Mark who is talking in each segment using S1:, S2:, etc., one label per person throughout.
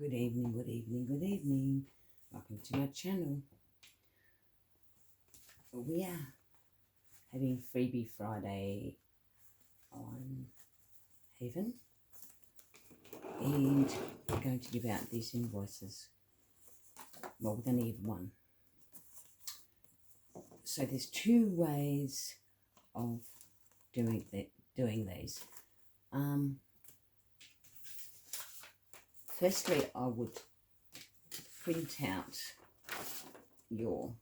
S1: Good evening, good evening, good evening. Welcome to my channel. We are having Freebie Friday on Haven, and we're going to give out these invoices. Well, we're going to give one. So there's two ways of doing these. Firstly, I would print out your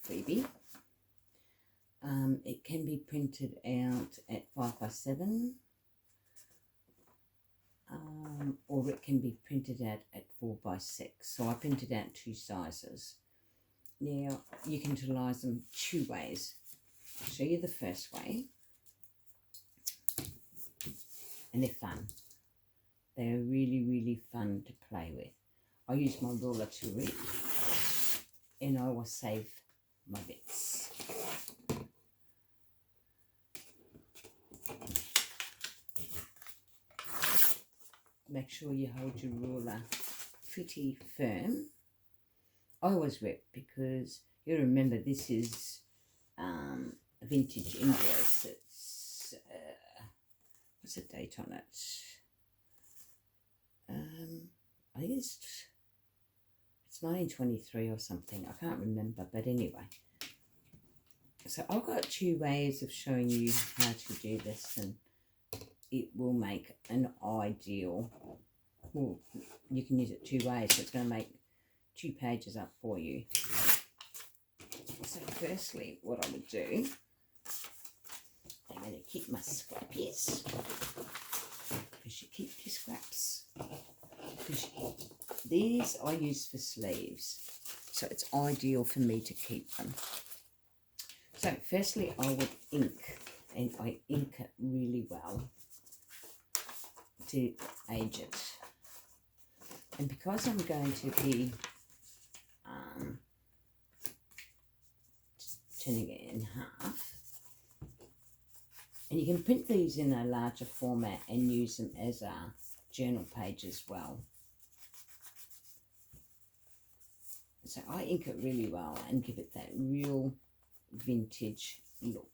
S1: freebie. It can be printed out at 5x7, or it can be printed out at 4x6. So I printed out two sizes. Now you can utilize them two ways. I'll show you the first way, and they're fun. They're really fun to play with. I use my ruler to read, and I will save my bits. Make sure you hold your ruler pretty firm. I always rip because you remember this is a vintage invoice. It's what's the date on it? I think it's 1923 or something. I can't remember, but anyway. So I've got two ways of showing you how to do this, and it will make an ideal. Well, you can use it two ways, so it's going to make two pages up for you. So firstly, what I would do, I'm going to keep my scrappies, because you keep your scraps. These I use for sleeves, so it's ideal for me to keep them. So firstly, I would ink, and I ink it really well to age it. And because I'm going to be turning it in half, and you can print these in a larger format and use them as a journal page as well. So I ink it really well and give it that real vintage look.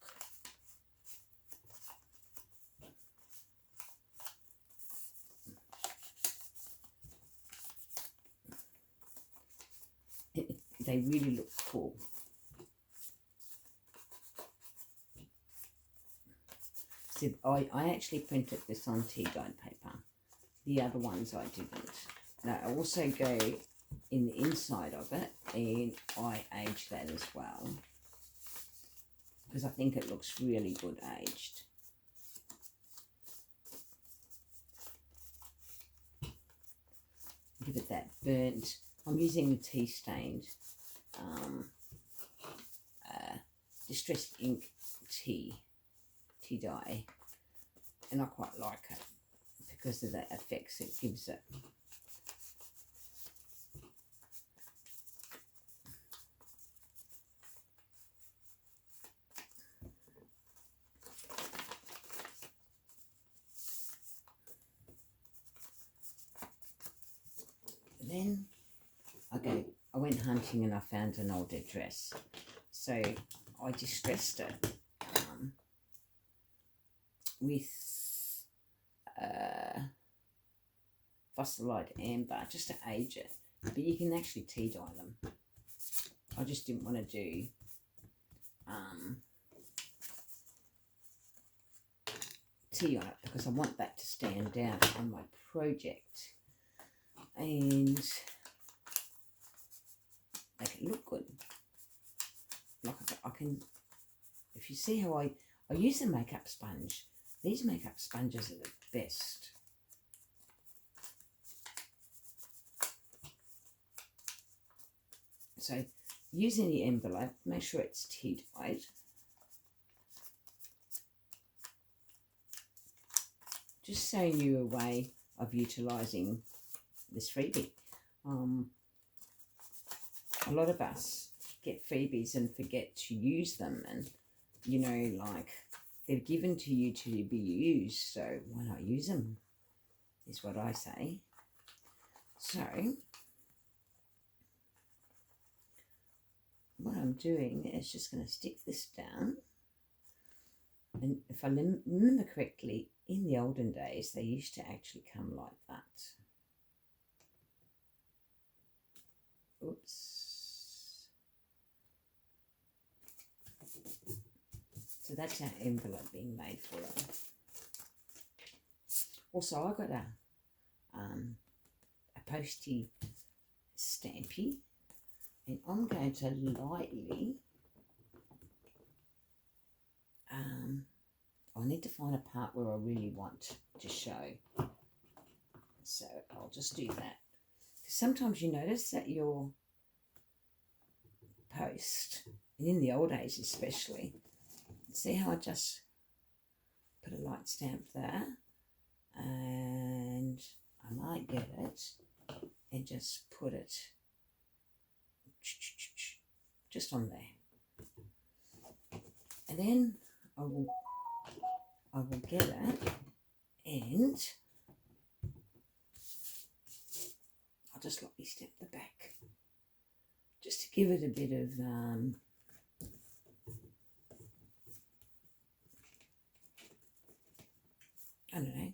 S1: They really look cool. So I actually printed this on tea dyed paper. The other ones I didn't. Now I also go in the inside of it, and I age that as well, because I think it looks really good aged. Give it that burnt. I'm using the tea stained distressed ink tea dye, and I quite like it because of the effects it gives it. Then I went hunting and I found an old address. So I distressed it with fossilite amber just to age it. But you can actually tea dye them. I just didn't want to do tea on it because I want that to stand out on my project and make it look good. Like I can, if you see how I use a makeup sponge. These makeup sponges are the best. So using the envelope, make sure it's tea dyed. Just showing you a way of utilising this freebie. A lot of us get freebies and forget to use them, and you know, like, they're given to you to be used, so why not use them, is what I say. So what I'm doing is just going to stick this down. And if I remember correctly, in the olden days, they used to actually come like that. Oops. So that's our envelope being made for it. Also, I got a postie stampy, and I'm going to lightly, I need to find a part where I really want to show. So I'll just do that. Sometimes you notice that your post, and in the old days especially, see how I just put a light stamp there, and I might get it and just put it just on there, and then I will get it, and I'll just lightly stamp the back just to give it a bit of I don't know,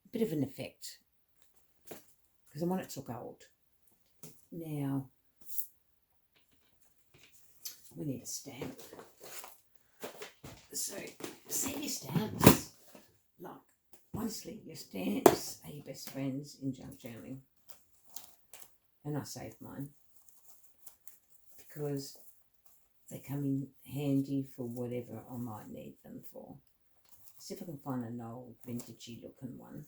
S1: a bit of an effect, because I want it to gold. Now we need a stamp. So save your stamps. Like, honestly, your stamps are your best friends in junk journaling. And I saved mine because they come in handy for whatever I might need them for. See if I can find an old vintagey looking one.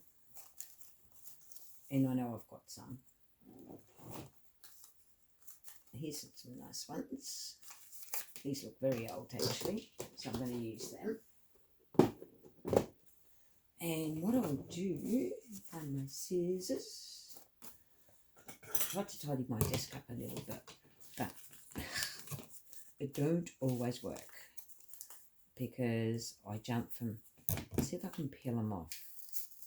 S1: And I know I've got some. Here's some nice ones. These look very old actually, so I'm going to use them. And what I'll do, find my scissors. I like to tidy my desk up a little bit, but it don't always work because I jump from, see if I can peel them off.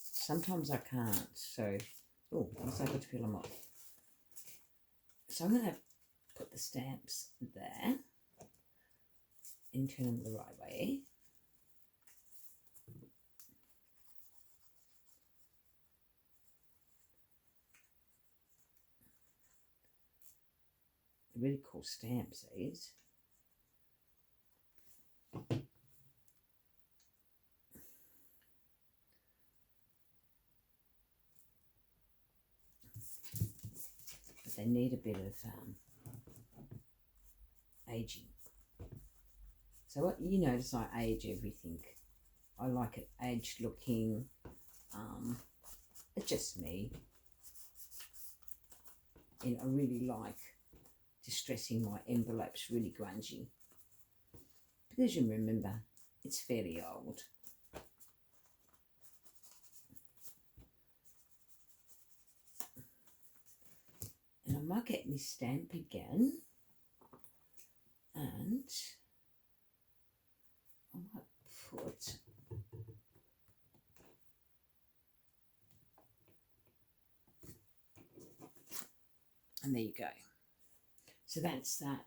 S1: Sometimes I can't, so, oh, once I got to peel them off. So I'm going to put the stamps there and turn them the right way. Really cool stamps, these. But they need a bit of aging. So what you notice, I age everything. I like it aged looking. It's just me. And I really like distressing my envelopes really grungy. Because you remember, it's fairly old. And I might get my stamp again. And I might put and there you go. So that's that.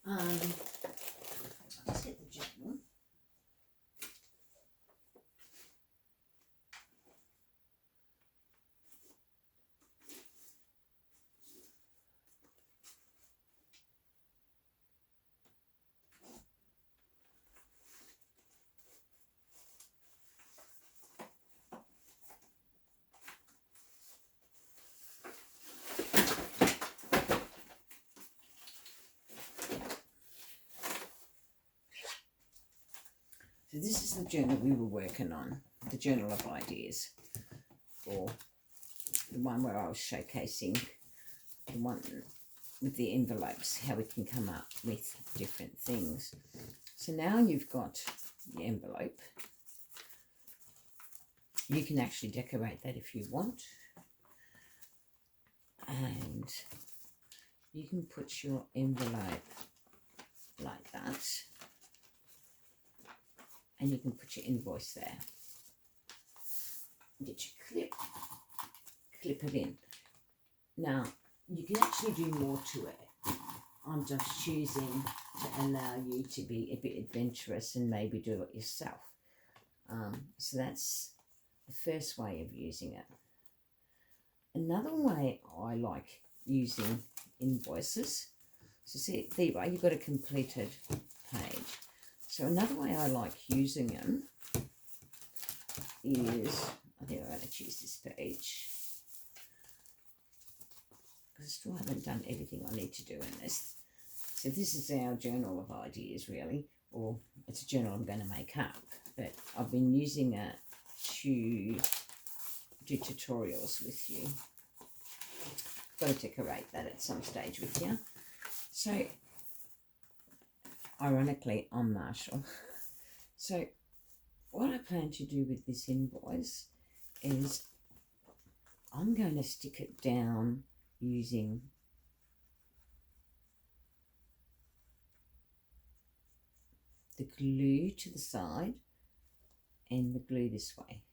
S1: I'll just get the journal. So this is the journal we were working on, the journal of ideas, or the one where I was showcasing the one with the envelopes, how we can come up with different things. So now you've got the envelope. You can actually decorate that if you want. And you can put your envelope like that. And you can put your invoice there. Get your clip it in. Now, you can actually do more to it. I'm just choosing to allow you to be a bit adventurous and maybe do it yourself. So that's the first way of using it. Another way I like using invoices, so see, there you are, you've got a completed page. So another way I like using them is, I think I'm going to choose this page, because I still haven't done everything I need to do in this. So this is our journal of ideas, really, or it's a journal I'm going to make up, but I've been using it to do tutorials with you. Got to decorate that at some stage with you. So, ironically, I'm Marshall. So, what I plan to do with this invoice is I'm going to stick it down using the glue to the side and the glue this way.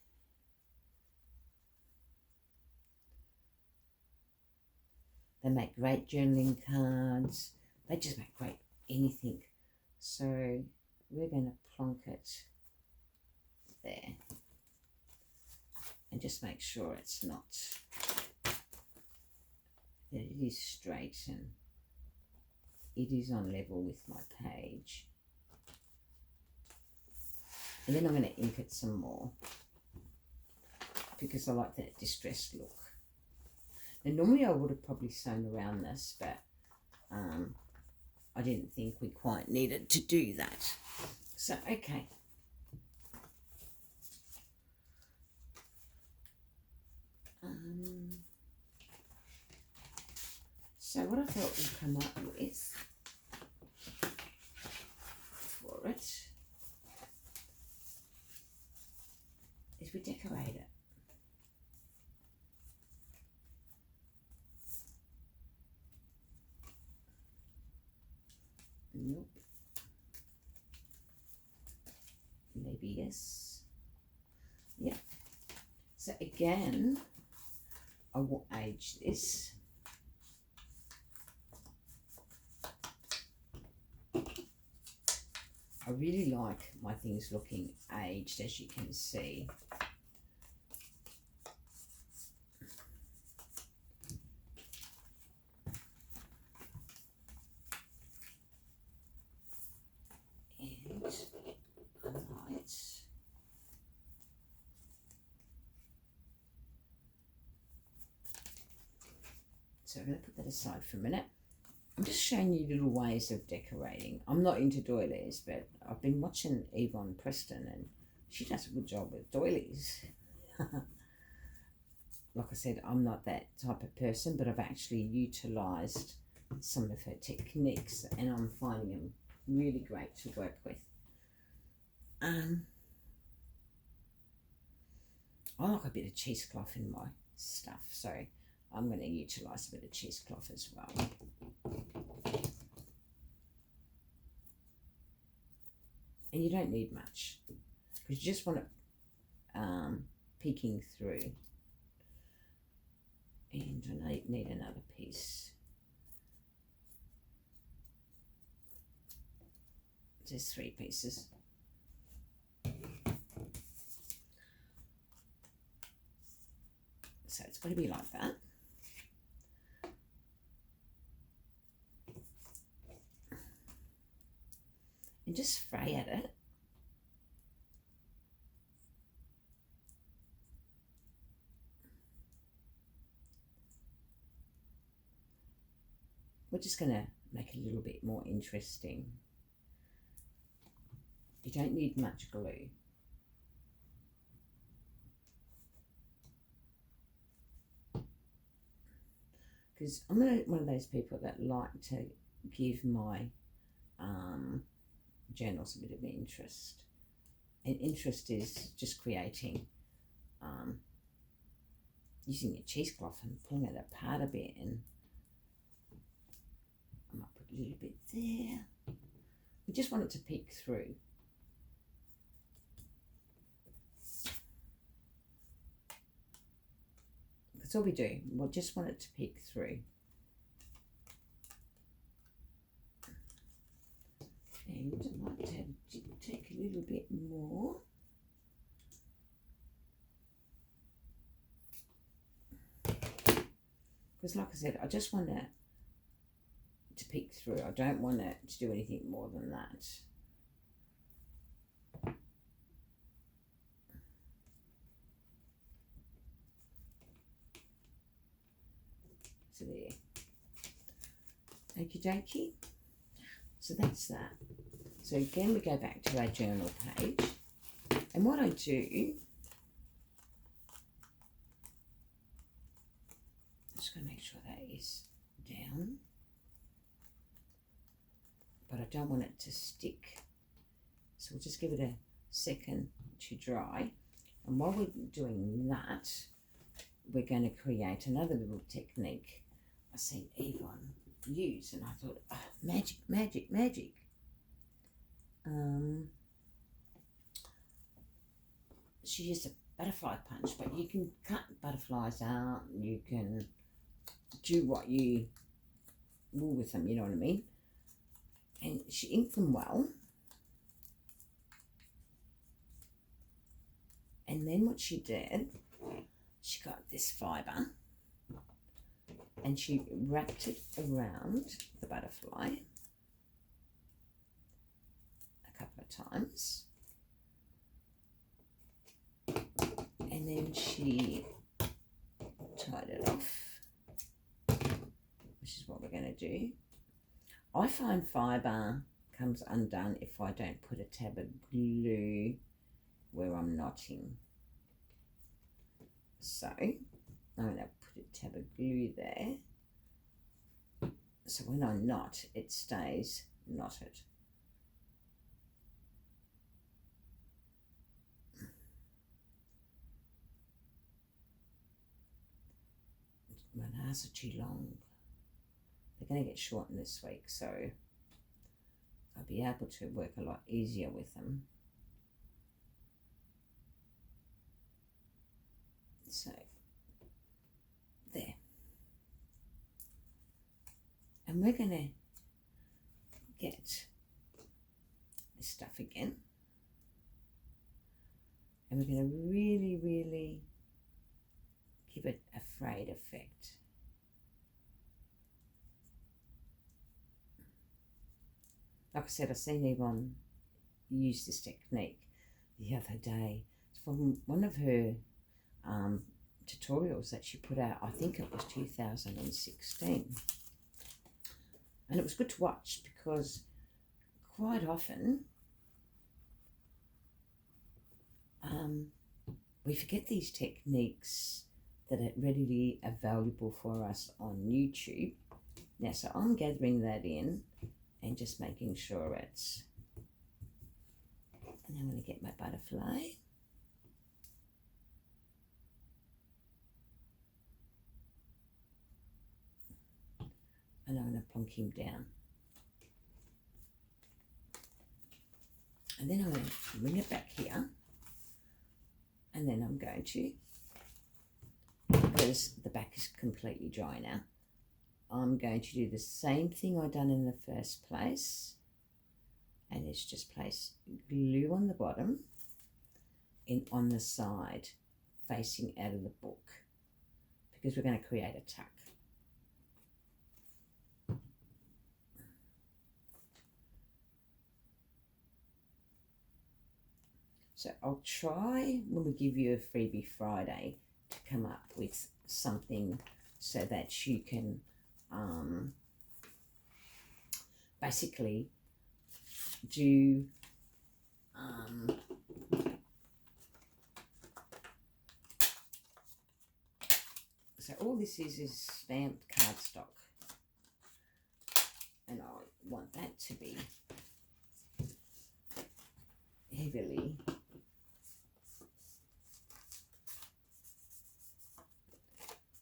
S1: They make great journaling cards. They just make great anything. So we're going to plonk it there. And just make sure it's not, that it is straight and it is on level with my page. And then I'm going to ink it some more because I like that distressed look. And normally I would have probably sewn around this, but I didn't think we quite needed to do that. So, okay. So what I thought we'd come up with for it is we decorate it. Nope. Maybe yes. Yeah. So again, I will age this. I really like my things looking aged, as you can see. And light. So I'm going to put that aside for a minute. I'm just showing you little ways of decorating. I'm not into doilies, but I've been watching Yvonne Preston and she does a good job with doilies. Like I said, I'm not that type of person, but I've actually utilised some of her techniques and I'm finding them really great to work with. I like a bit of cheesecloth in my stuff, so I'm going to utilise a bit of cheesecloth as well. And you don't need much because you just want it peeking through. And I need another piece. There's 3 pieces. So it's got to be like that. And just fray at it. We're just going to make it a little bit more interesting. You don't need much glue. Because I'm one of those people that like to give my journals a bit of interest. And interest is just creating, using your cheesecloth and pulling it apart a bit, and I might put a little bit there. We just want it to peek through. That's all we do. We'll just want it to peek through. And I might have to take a little bit more. Because like I said, I just want it to peek through. I don't want it to do anything more than that. So there. Okie dokie. So that's that. So again, we go back to our journal page. And what I do, I'm just going to make sure that is down. But I don't want it to stick. So we'll just give it a second to dry. And while we're doing that, we're going to create another little technique I seen Yvonne use, and I thought, oh, magic, magic, magic. She used a butterfly punch, but you can cut butterflies out, you can do what you will with them, you know what I mean? And she inked them well. And then what she did, she got this fibre and she wrapped it around the butterfly a couple of times. And then she tied it off, which is what we're going to do. I find fibre comes undone if I don't put a tab of glue where I'm knotting. So I'm going to put a tab of glue there. So when I knot, it stays knotted. My nails are too long. They're going to get shortened this week, so I'll be able to work a lot easier with them. So, there. And we're going to get this stuff again. And we're going to really, really give it a frayed effect. Like I said, I've seen Yvonne use this technique the other day. It's from one of her tutorials that she put out. I think it was 2016. And it was good to watch because quite often we forget these techniques that are readily available for us on YouTube. Now, so I'm gathering that in and just making sure it's, and I'm going to get my butterfly. And I'm going to plonk him down. And then I'm going to bring it back here. And then I'm going to, because the back is completely dry now, I'm going to do the same thing I done in the first place. And it's just place glue on the bottom and on the side facing out of the book, because we're going to create a tuck. So I'll try, when we give you a Freebie Friday, to come up with something so that you can basically do so all this is stamped cardstock, and I want that to be heavily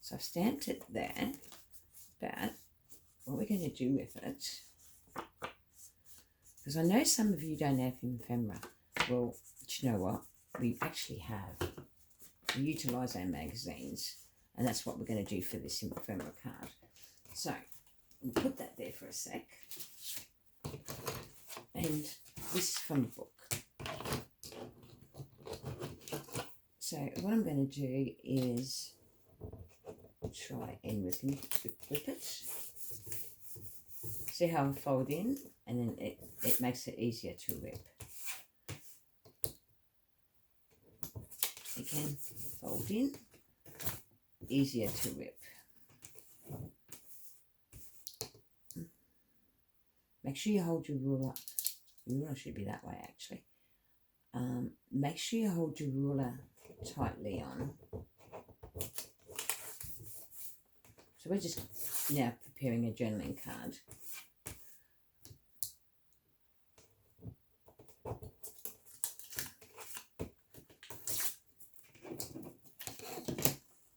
S1: so I've stamped it there, but what we're going to do with it, because I know some of you don't have ephemera. Well, do you know what? We actually have. We utilise our magazines, And that's what we're going to do for this ephemera card. So we'll put that there for a sec. And this is from the book. So what I'm going to do is try and rip it. See how I fold in, and then it makes it easier to rip. Again, fold in, easier to rip. Make sure you hold your ruler. Your ruler should be that way, actually. Make sure you hold your ruler tightly on. So we're just now preparing a journaling card.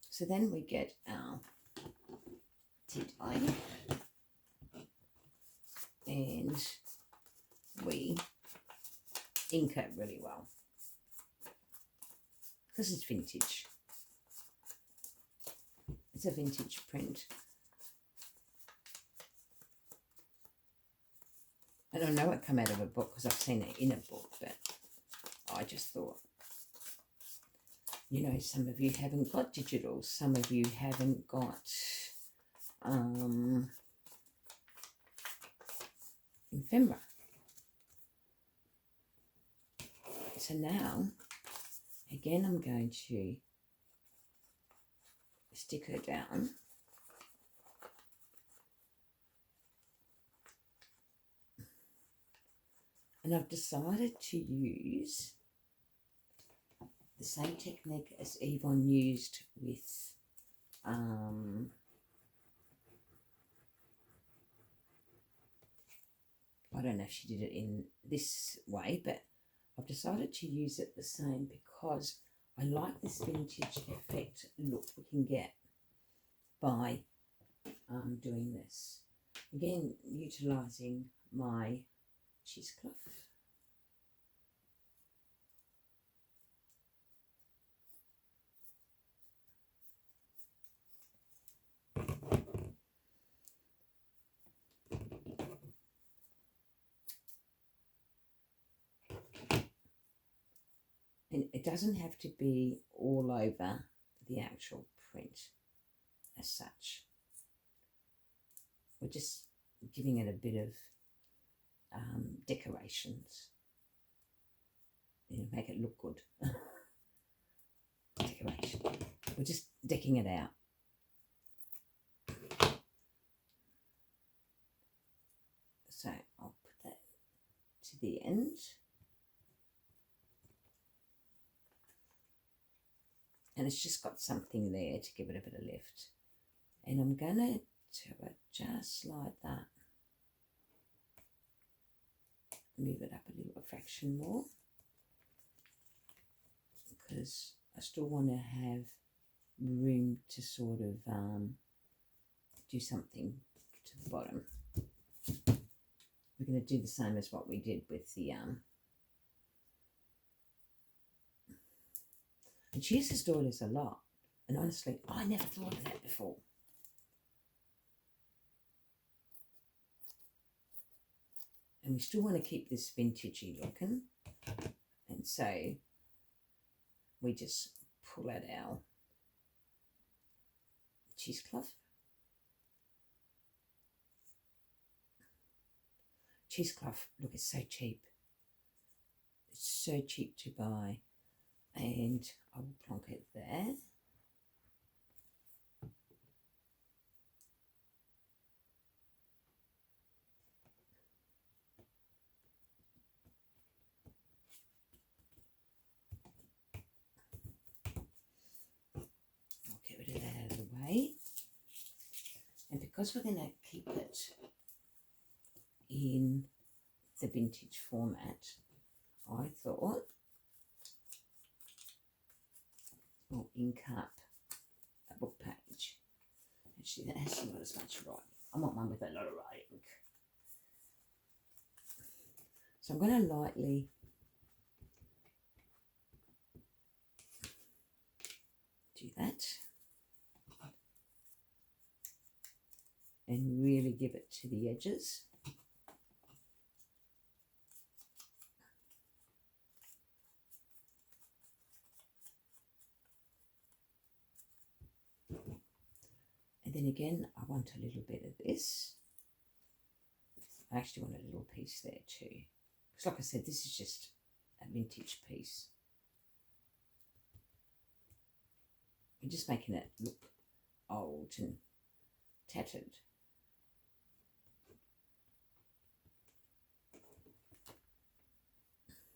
S1: So then we get our tea dye and we ink it really well because it's vintage. It's a vintage print. I don't know it come out of a book because I've seen it in a book, but I just thought, you know, some of you haven't got digital, some of you haven't got ephemera. So now, again, I'm going to stick her down. And I've decided to use the same technique as Yvonne used with I don't know if she did it in this way, but I've decided to use it the same because I like this vintage effect look we can get by doing this. Again, utilising my cheesecloth. And it doesn't have to be all over the actual print as such. We're just giving it a bit of decorations. You know, make it look good. Decoration. We're just decking it out. So I'll put that to the end. And it's just got something there to give it a bit of lift. And I'm going to do it just like that. Move it up a little fraction more. Because I still want to have room to sort of do something to the bottom. We're going to do the same as what we did with the and she uses doilies a lot, and honestly I never thought of that before. And we still want to keep this vintagey looking, and so we just pull out our cheesecloth. Cheesecloth, look, it's so cheap. It's so cheap to buy. And I will plonk it there. I'll get rid of that out of the way. And because we're going to keep it in the vintage format, I thought we'll ink up a book page. Actually, that hasn't got as much writing. I want one with a lot of writing. So I'm going to lightly do that. and really give it to the edges. And then again, I want a little bit of this. I actually want a little piece there too. Because like I said, this is just a vintage piece. We're just making it look old and tattered.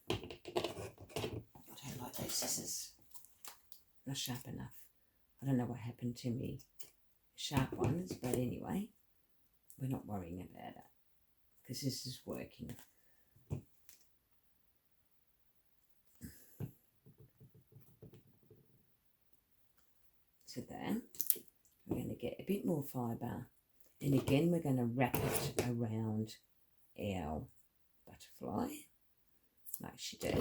S1: I don't like those scissors. Not sharp enough. I don't know what happened to me sharp ones, but anyway, we're not worrying about it because this is working. So there, we're going to get a bit more fibre, and again we're going to wrap it around our butterfly like she did.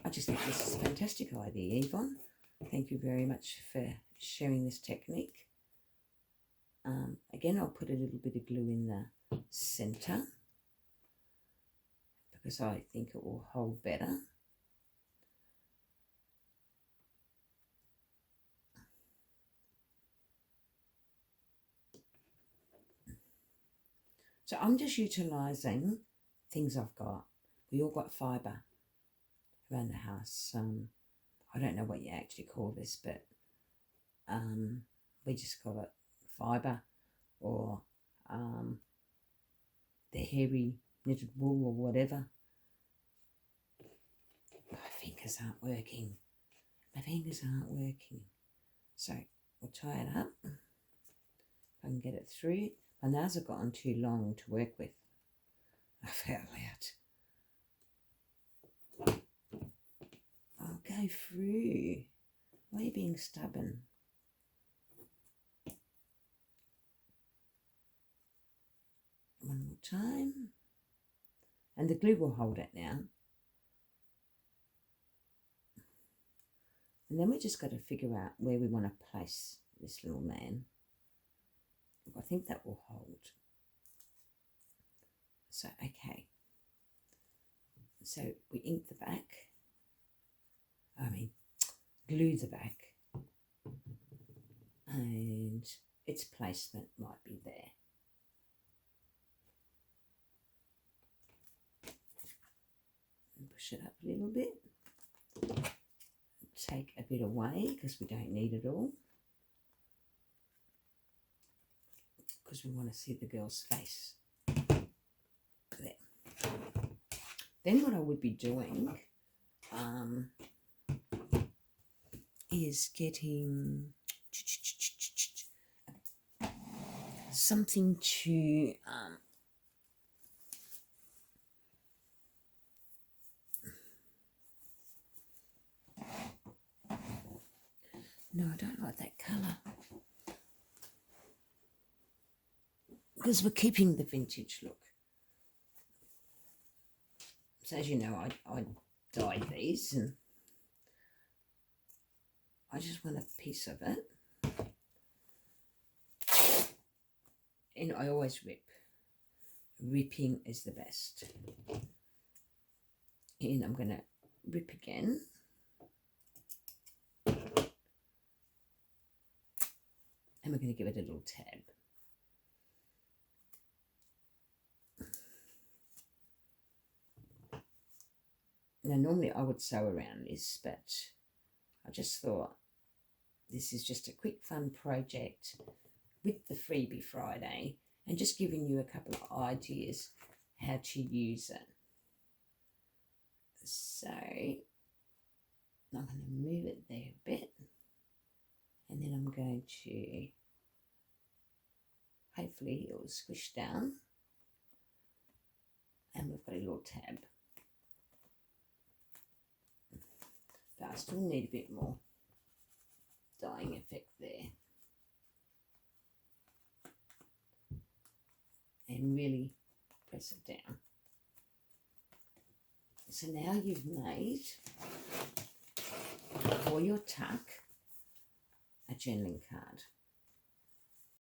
S1: I just think this is a fantastic idea, Yvonne. Thank you very much for sharing this technique. Again, I'll put a little bit of glue in the centre because I think it will hold better. So I'm just utilising things I've got. We all got fibre around the house. I don't know what you actually call this, but we just call it fibre, or the hairy knitted wool or whatever. My fingers aren't working. My fingers aren't working. So we'll tie it up. If I can get it through. My nails have gotten too long to work with. I fell out. I'll go through. Why are you being stubborn? One more time. And the glue will hold it now. And then we just got to figure out where we want to place this little man. I think that will hold. So, okay. So we ink the back. Glue the back. And its placement might be there. And push it up a little bit. Take a bit away because we don't need it all. Because we want to see the girl's face. There. Then what I would be doing is getting something to no, I don't like that colour. Because we're keeping the vintage look. So as you know, I dyed these and I just want a piece of it. And I always rip. Ripping is the best. And I'm going to rip again. And we're going to give it a little tab. Now, normally I would sew around this, but I just thought this is just a quick fun project with the Freebie Friday and just giving you a couple of ideas how to use it. So I'm going to move it there a bit, and then I'm going to, hopefully it will squish down, and we've got a little tab. But I still need a bit more dyeing effect there. And really press it down. So now you've made, for your tuck, a journaling card.